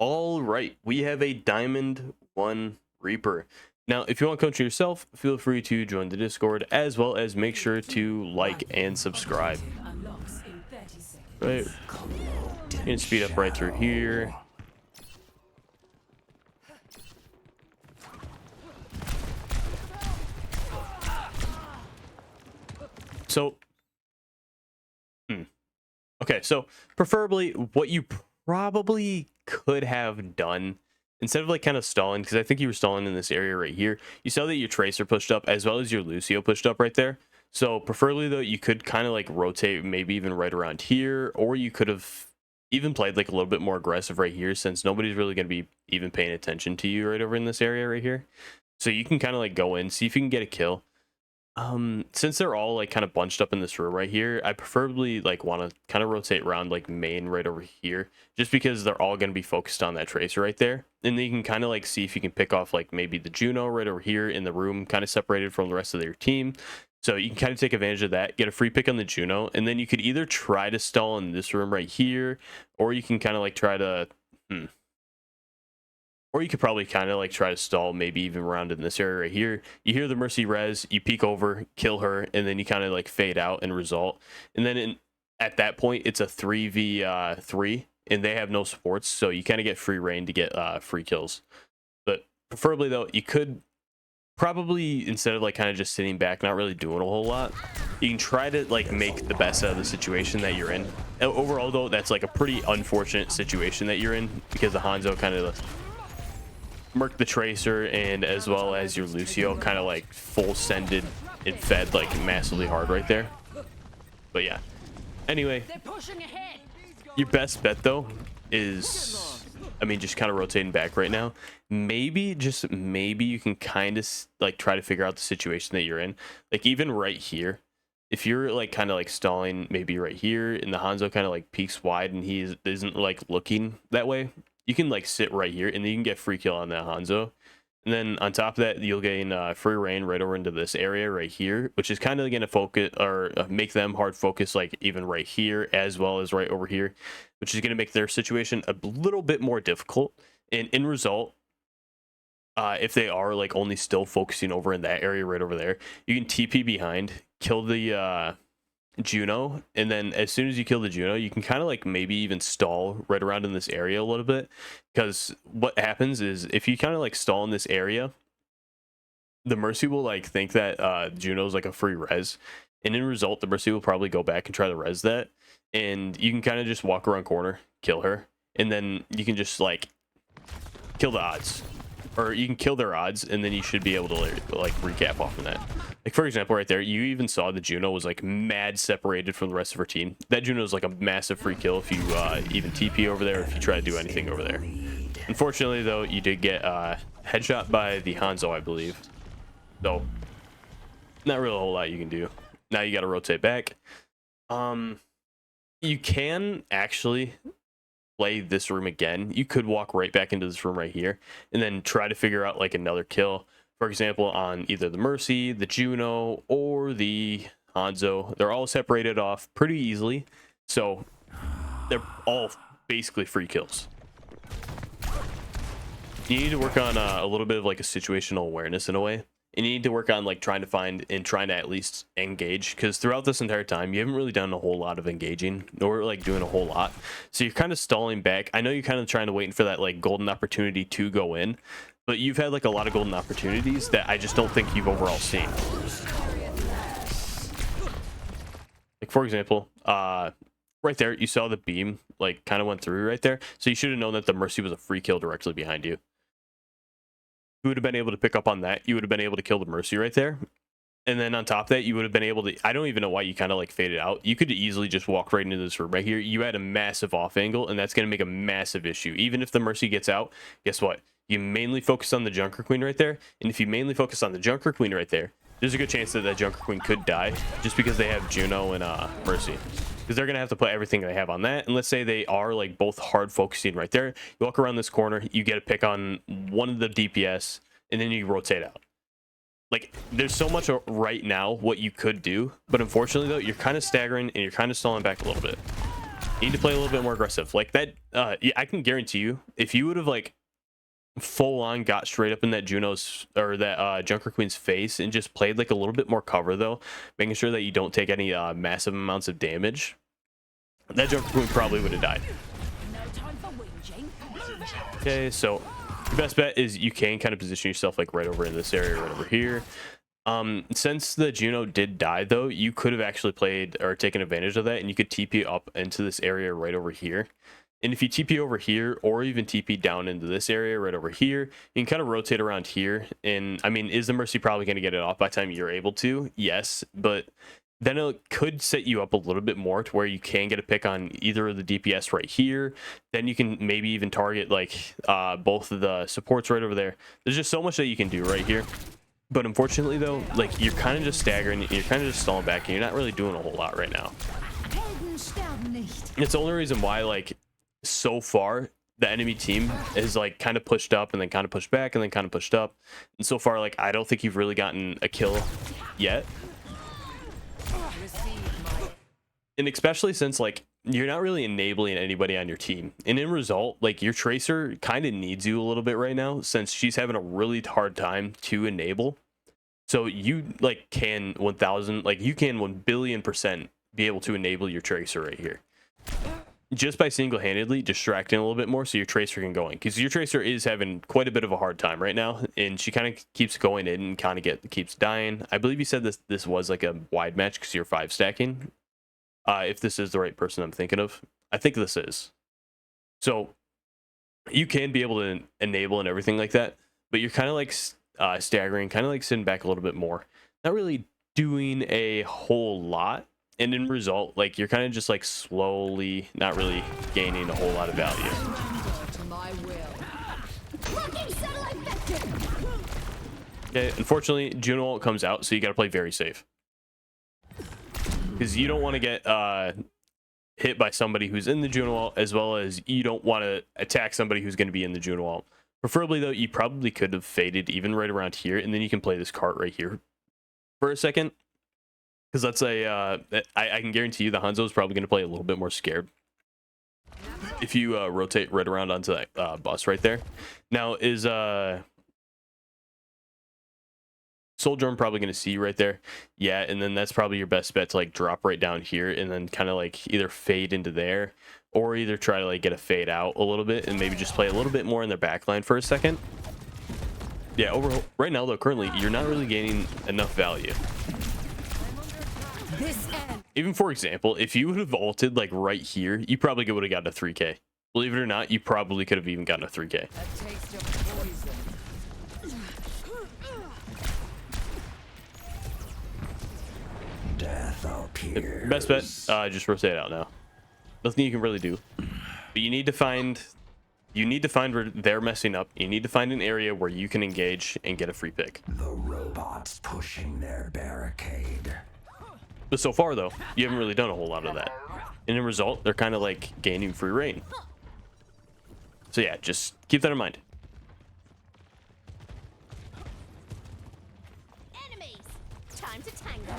All right, we have a Diamond 1 Reaper. Now, if you want to coach yourself, feel free to join the Discord, as well as make sure to like and subscribe. Right, gonna speed up right through here. So, okay, so preferably what you probably could have done instead of like kind of stalling, because I think you were stalling in this area right here. You saw that your Tracer pushed up as well as your Lucio pushed up right there. So preferably though, you could kind of like rotate maybe even right around here, or you could have even played like a little bit more aggressive right here, since nobody's really going to be even paying attention to you right over in this area right here. So you can kind of like go in, see if you can get a kill. Since they're all like kind of bunched up in this room right here, I preferably like want to kind of rotate around like main right over here, just because they're all going to be focused on that Tracer right there. And then you can kind of like see if you can pick off like maybe the Juno right over here in the room, kind of separated from the rest of their team. So you can kind of take advantage of that, get a free pick on the Juno, and then you could either try to stall in this room right here, or you can kind of like try to or you could probably kind of like try to stall maybe even around in this area right here. You hear the Mercy res, you peek over, kill her, and then you kind of like fade out and result. And then at that point, it's a 3v3, and they have no supports, so you kind of get free reign to get free kills. But preferably though, you could probably, instead of like kind of just sitting back, not really doing a whole lot, you can try to like make the best out of the situation that you're in. And overall though, that's like a pretty unfortunate situation that you're in, because the Hanzo kind of murked the Tracer, and as well as your Lucio kind of like full sended and fed like massively hard right there. But yeah, anyway, your best bet though is, I mean, just kind of rotating back right now. Maybe, just maybe, you can kind of like try to figure out the situation that you're in. Like even right here, if you're like kind of like stalling maybe right here, and the Hanzo kind of like peeks wide and he isn't like looking that way, you can like sit right here and then you can get free kill on that Hanzo. And then on top of that, you'll gain free reign right over into this area right here, which is kind of going to focus or make them hard focus like even right here as well as right over here, which is going to make their situation a little bit more difficult. And in result, if they are like only still focusing over in that area right over there, you can TP behind, kill the Juno, and then as soon as you kill the Juno, you can kind of like maybe even stall right around in this area a little bit, because what happens is if you kind of like stall in this area, the Mercy will like think that Juno's like a free res, and in result the Mercy will probably go back and try to res that, and you can kind of just walk around corner, kill her, and then you can just like kill the odds, or you can kill their odds, and then you should be able to like recap off of that. Like for example right there, you even saw the Juno was like mad separated from the rest of her team. That Juno is like a massive free kill if you even TP over there, if you try to do anything over there. Unfortunately though, you did get headshot by the Hanzo, I believe, so not really a whole lot you can do. Now you got to rotate back. You can actually play this room again. You could walk right back into this room right here and then try to figure out like another kill, for example, on either the Mercy, the Juno, or the Hanzo. They're all separated off pretty easily, so they're all basically free kills. You need to work on a little bit of like a situational awareness in a way, and you need to work on like trying to find and trying to at least engage, because throughout this entire time you haven't really done a whole lot of engaging, nor like doing a whole lot, so you're kind of stalling back. I know you're kind of trying to wait for that like golden opportunity to go in, but you've had like a lot of golden opportunities that I just don't think you've overall seen. Like for example, right there you saw the beam like kind of went through right there, so you should have known that the Mercy was a free kill directly behind you. You would have been able to pick up on that. You would have been able to kill the Mercy right there. And then on top of that, you would have been able to, I don't even know why you kind of like faded out. You could easily just walk right into this room right here. You had a massive off angle, and that's going to make a massive issue. Even if the Mercy gets out, guess what? You mainly focus on the Junker Queen right there. And if you mainly focus on the Junker Queen right there, there's a good chance that that Junker Queen could die just because they have Juno and Mercy. Because they're going to have to put everything they have on that. And let's say they are like both hard focusing right there. You walk around this corner, you get a pick on one of the DPS, and then you rotate out. Like, there's so much right now what you could do, but unfortunately though, you're kind of staggering and you're kind of stalling back a little bit. You need to play a little bit more aggressive. Like that, yeah, I can guarantee you, if you would have like full on got straight up in that Juno's or that Junker Queen's face and just played like a little bit more cover though, making sure that you don't take any massive amounts of damage, that Junker Queen probably would have died. Okay, so your best bet is you can kind of position yourself like right over in this area, right over here. Since the Juno did die though, you could have actually played or taken advantage of that, and you could TP up into this area right over here. And if you TP over here or even TP down into this area right over here, you can kind of rotate around here. And I mean, is the Mercy probably going to get it off by the time you're able to? Yes, but then it could set you up a little bit more to where you can get a pick on either of the DPS right here. Then you can maybe even target like both of the supports right over there. There's just so much that you can do right here. But unfortunately though, like you're kind of just staggering, you're kind of just stalling back, and you're not really doing a whole lot right now. It's the only reason why, like, so far the enemy team is like kind of pushed up and then kind of pushed back and then kind of pushed up, and so far like I don't think you've really gotten a kill yet. And especially since like you're not really enabling anybody on your team, and in result, like your Tracer kind of needs you a little bit right now since she's having a really hard time to enable. So you like can 1000, like you can 1,000,000,000% be able to enable your Tracer right here just by single-handedly distracting a little bit more so your Tracer can go in, because your Tracer is having quite a bit of a hard time right now, and she kind of keeps going in and kind of keeps dying. I believe you said this was like a wide match because you're 5 stacking. If this is the right person I'm thinking of, I think this is. So you can be able to enable and everything like that, but you're kind of like staggering, kind of like sitting back a little bit more, not really doing a whole lot. And in result, like you're kind of just like slowly not really gaining a whole lot of value. Okay, unfortunately, Juno ult comes out, so you got to play very safe, because you don't want to get hit by somebody who's in the Juno ult, as well as you don't want to attack somebody who's going to be in the Juno ult. Preferably though, you probably could have faded even right around here, and then you can play this cart right here for a second. Because that's I can guarantee you the Hanzo is probably going to play a little bit more scared if you rotate right around onto that bus right there. Now, is Soldier probably going to see you right there? Yeah, and then that's probably your best bet to like drop right down here and then kind of like either fade into there, or either try to like get a fade out a little bit and maybe just play a little bit more in their backline for a second. Yeah, right now though, currently you're not really gaining enough value. Even for example, if you would have ulted like right here, you probably would have gotten a 3k. Believe it or not, you probably could have even gotten a 3k. Death appears. Best bet, just rotate out now. Nothing you can really do. But you need to find where they're messing up. You need to find an area where you can engage and get a free pick. The robots pushing their barricade. But so far though, you haven't really done a whole lot of that. And in result, they're kind of like gaining free reign. So yeah, just keep that in mind. Enemies, time to tango.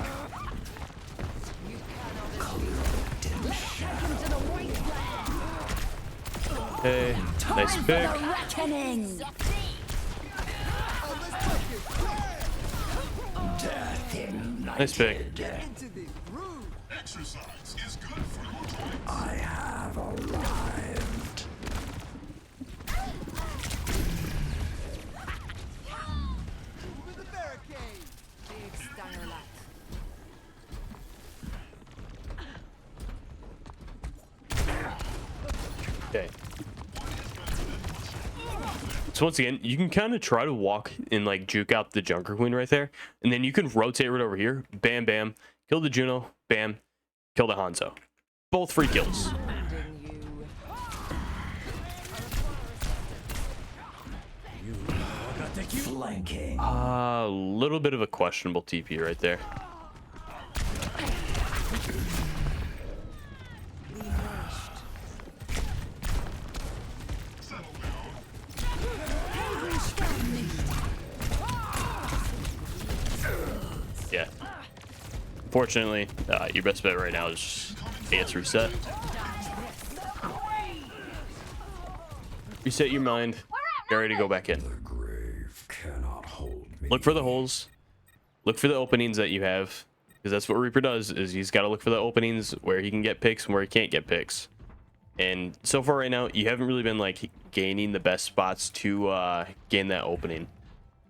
Okay, nice pick. Nice pick. I have arrived. Okay. So once again, you can kind of try to walk and like juke out the Junker Queen right there, and then you can rotate right over here. Bam, bam, kill the Juno. Bam, kill the Hanzo. Both free kills. Flanking. A little bit of a questionable TP right there. Yeah. Fortunately, your best bet right now is just AS reset. reset your mind, get ready to go back in. The grave cannot hold me. Look for the holes, look for the openings that you have, because that's what Reaper does, is he's got to look for the openings where he can get picks and where he can't get picks. And so far right now, you haven't really been like gaining the best spots to gain that opening.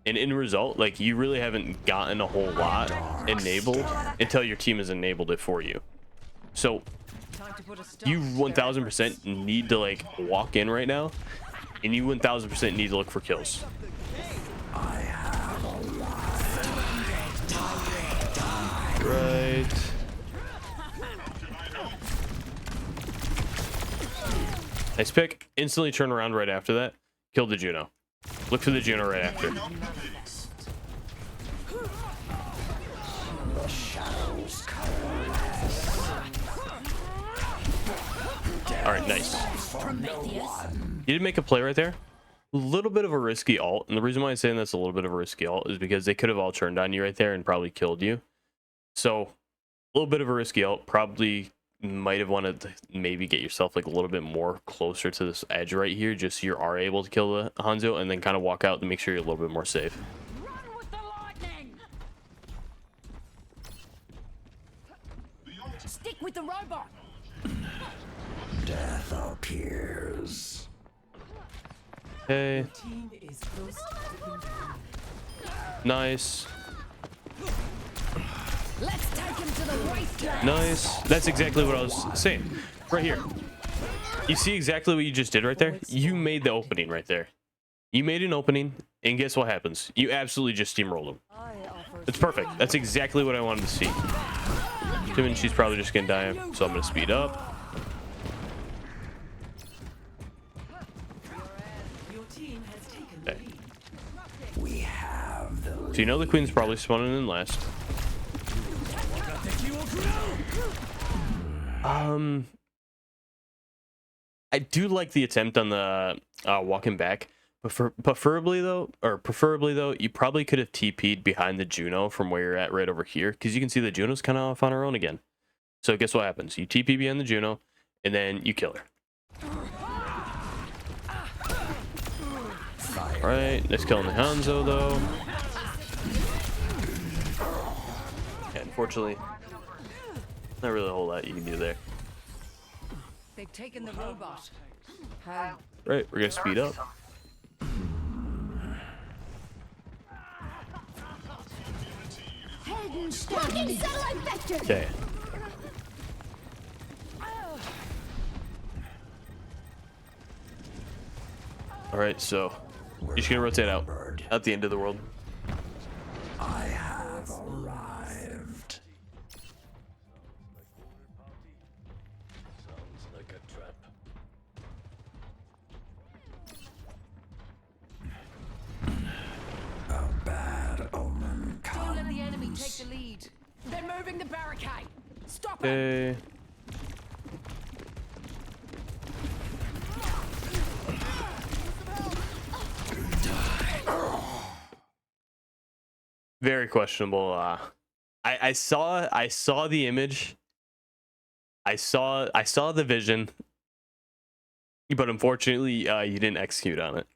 And in result, like, you really haven't gotten a whole lot enabled until your team has enabled it for you. So you 1000% need to like walk in right now, and you 1000% need to look for kills. Right. Nice pick. Instantly turn around right after that. Kill the Juno. Look for the Juno right after. All right, nice. You did make a play right there. A little bit of a risky ult, and the reason why I'm saying that's a little bit of a risky ult is because they could have all turned on you right there and probably killed you. So a little bit of a risky ult. Probably might have wanted to maybe get yourself like a little bit more closer to this edge right here, just so you are able to kill the Hanzo, and then kind of walk out to make sure you're a little bit more safe. Run with the lightning. Stick with the robot. Death appears. Okay. Nice. Let's take him to the wasteland. Nice. That's exactly what I was saying. Right here. You see exactly what you just did right there? You made the opening right there. You made an opening, and guess what happens? You absolutely just steamrolled him. It's perfect. That's exactly what I wanted to see. Assuming she's probably just gonna die, so I'm gonna speed up. Okay. We have the So you know the queen's probably spawning in last. I do like the attempt on the walking back, but preferably though, you probably could have TP'd behind the Juno from where you're at right over here, because you can see the Juno's kind of off on her own again. So guess what happens? You TP behind the Juno, and then you kill her. All right, nice killing the Hanzo though. Yeah, unfortunately, not really a whole lot you can do there. They've taken the robot. Right, we're gonna speed up. Blocking satellite vector. Okay. All right, so you're just gonna rotate out at the end of the world. I have arrived. A bad omen Don't let the enemy take comes. the lead. They're moving the barricade. Stop it. Okay. Very questionable. I saw the image. I saw the vision, but unfortunately, you didn't execute on it.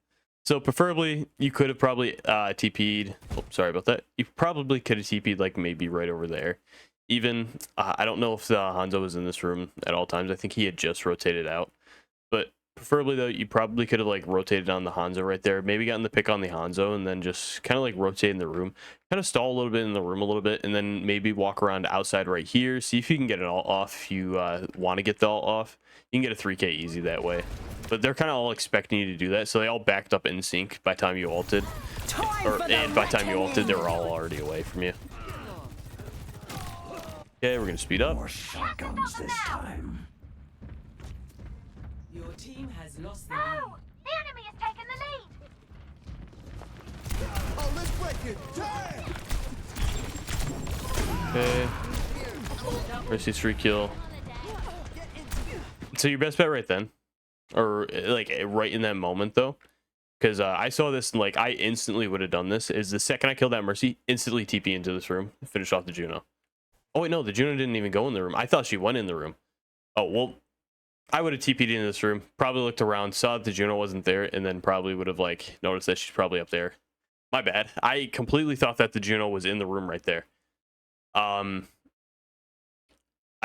So preferably, you could have probably TP'd. Oh, sorry about that. You probably could have TP'd like maybe right over there. Even I don't know if the Hanzo was in this room at all times. I think he had just rotated out. But preferably though, you probably could have like rotated on the Hanzo right there. Maybe gotten the pick on the Hanzo and then just kind of like rotate in the room. Kind of stall a little bit in the room a little bit, and then maybe walk around outside right here. See if you can get an ult off if you want to get the ult off. You can get a 3K easy that way. But they're kind of all expecting you to do that, so they all backed up in sync by the time you ulted. And by the time you ulted, they were all already away from you. Okay, we're gonna speed up. More shotguns this time. Your team has lost the Oh, the enemy has taken the lead. Oh, let's break it. Damn! Okay. Mercy's free kill. So your best bet right then, or like right in that moment though, because I saw this and like I instantly would have done this, is the second I killed that Mercy, instantly TP into this room, finish off the Juno. Oh wait, no, the Juno didn't even go in the room. I thought she went in the room. Oh well, I would have TP'd into this room, probably looked around, saw that the Juno wasn't there, and then probably would have like noticed that she's probably up there. My bad. I completely thought that the Juno was in the room right there. I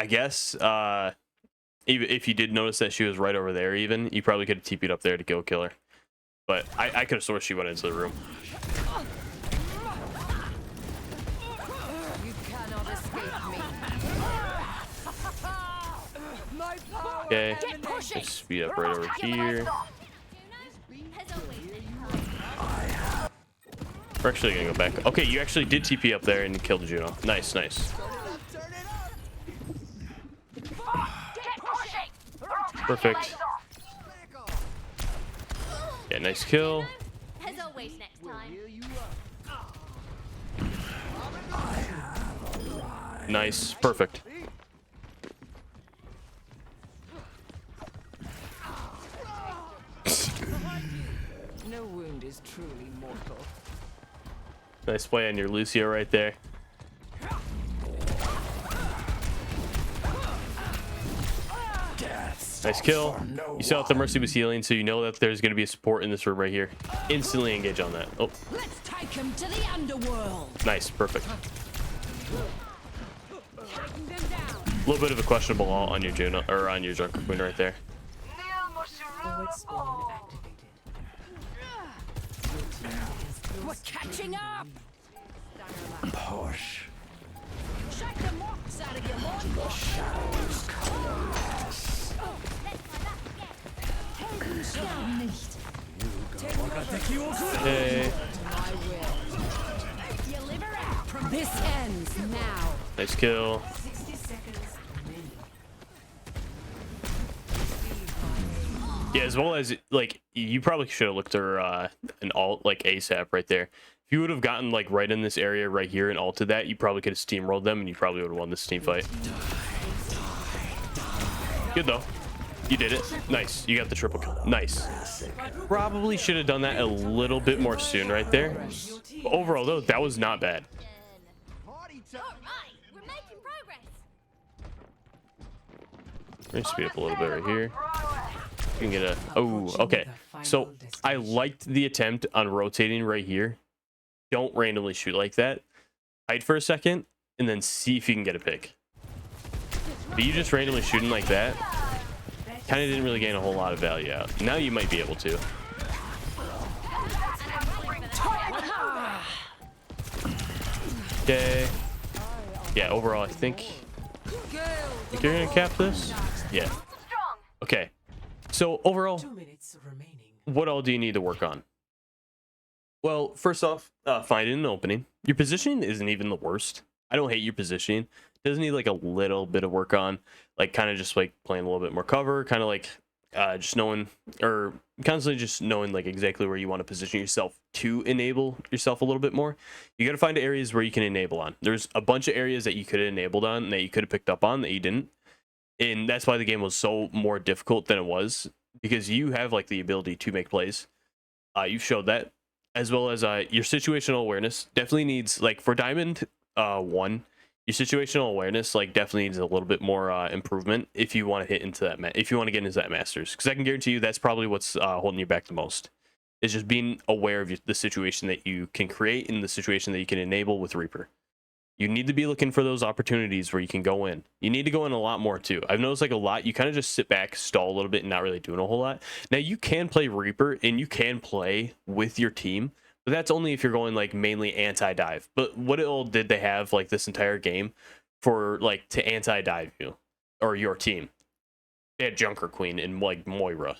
guess even if you did notice that she was right over there, even you probably could have TP'd up there to go kill her. But I could have sworn she went into the room. You cannot escape me. My power. Okay, let's speed up right over here. We're actually gonna go back. Okay, you actually did TP up there and kill the Juno. Nice, nice. Perfect. Yeah, nice kill. As always, next time. Nice, perfect. No wound is truly mortal. Nice play on your Lucio right there. Nice kill. You saw that the Mercy was healing, so you know that there's going to be a support in this room right here. Instantly engage on that. Oh, Let's take him to the underworld. nice, perfect. Taking them down. A little bit of a questionable ult on your Juno or on your Junker Queen right there. We're catching up. Push. Shake the mocks out of your mind. Shadows coalesce. Okay. I will. Deliver out. This ends now. Nice kill. 60 seconds remaining. Yeah, as well as like you probably should have looked for an alt like ASAP right there. If you would have gotten like right in this area right here and ulted that, you probably could have steamrolled them and you probably would have won this team fight. Good though. You did it. Nice. You got the triple kill. Nice. Probably should have done that a little bit more soon right there. But overall though, that was not bad. All right, we're making progress. Let me speed up a little bit right here. You can get a... Oh, okay. So I liked the attempt on rotating right here. Don't randomly shoot like that. Hide for a second and then see if you can get a pick. But you just randomly shooting like that kind of didn't really gain a whole lot of value out. Now you might be able to. Okay. Yeah, overall, I think you're gonna cap this. Yeah. Okay. So overall, 2 minutes remaining. what all do you need to work on? Well, first off, finding an opening. Your positioning isn't even the worst. I don't hate your positioning. It does need like a little bit of work on, like kind of just like playing a little bit more cover, kind of like just knowing or constantly just knowing like exactly where you want to position yourself to enable yourself a little bit more. You got to find areas where you can enable on. There's a bunch of areas that you could have enabled on that you could have picked up on that you didn't. And that's why the game was so more difficult than it was, because you have like the ability to make plays. You've showed that, as well as your situational awareness definitely needs, like for Diamond 1, your situational awareness like definitely needs a little bit more improvement if you want to hit into that if you want to get into that Masters, because I can guarantee you that's probably what's holding you back the most. Is just being aware of the situation that you can create and the situation that you can enable with Reaper. You need to be looking for those opportunities where you can go in. You need to go in a lot more too. I've noticed like a lot, you kind of just sit back, stall a little bit, and not really doing a whole lot. Now you can play Reaper and you can play with your team, but that's only if you're going like mainly anti-dive. But what all did they have like this entire game for like to anti-dive you or your team? They had Junker Queen and like Moira.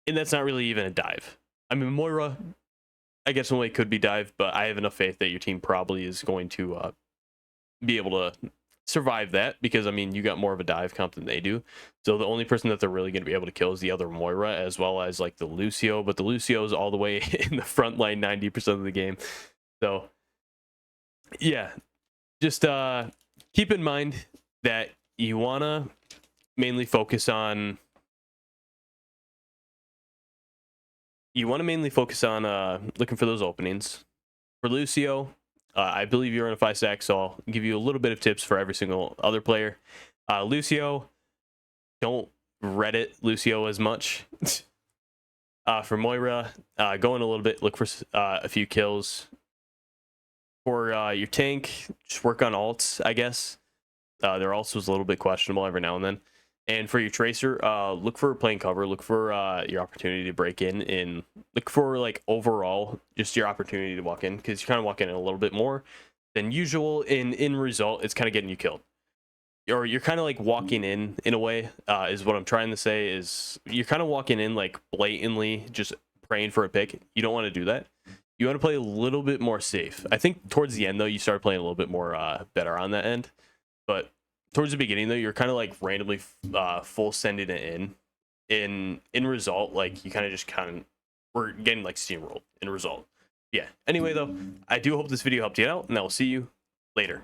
And that's not really even a dive. I mean, Moira, I guess only could be dive, but I have enough faith that your team probably is going to be able to survive that, because I mean, you got more of a dive comp than they do. So the only person that they're really going to be able to kill is the other Moira, as well as like the Lucio, but the Lucio is all the way in the front line 90% of the game. So yeah, just keep in mind that you want to mainly focus on looking for those openings. For Lucio, I believe you're in a 5-stack, so I'll give you a little bit of tips for every single other player. Lucio, don't Reddit Lucio as much. For Moira, going a little bit, look for a few kills. For your tank, just work on ults, I guess. Their ults was a little bit questionable every now and then. And for your tracer, look for playing cover, look for your opportunity to break in, and look for like overall just your opportunity to walk in, because you're kind of walking in a little bit more than usual. In result, it's kind of getting you killed, or you're kind of like walking in a way, is what I'm trying to say. Is you're kind of walking in like blatantly just praying for a pick. You don't want to do that. You want to play a little bit more safe. I think towards the end though, you start playing a little bit more better on that end, but towards the beginning though, you're kind of like randomly full sending it in result, like you kind of we're getting like steamrolled in result. Yeah, anyway though, I do hope this video helped you out, and I will see you later.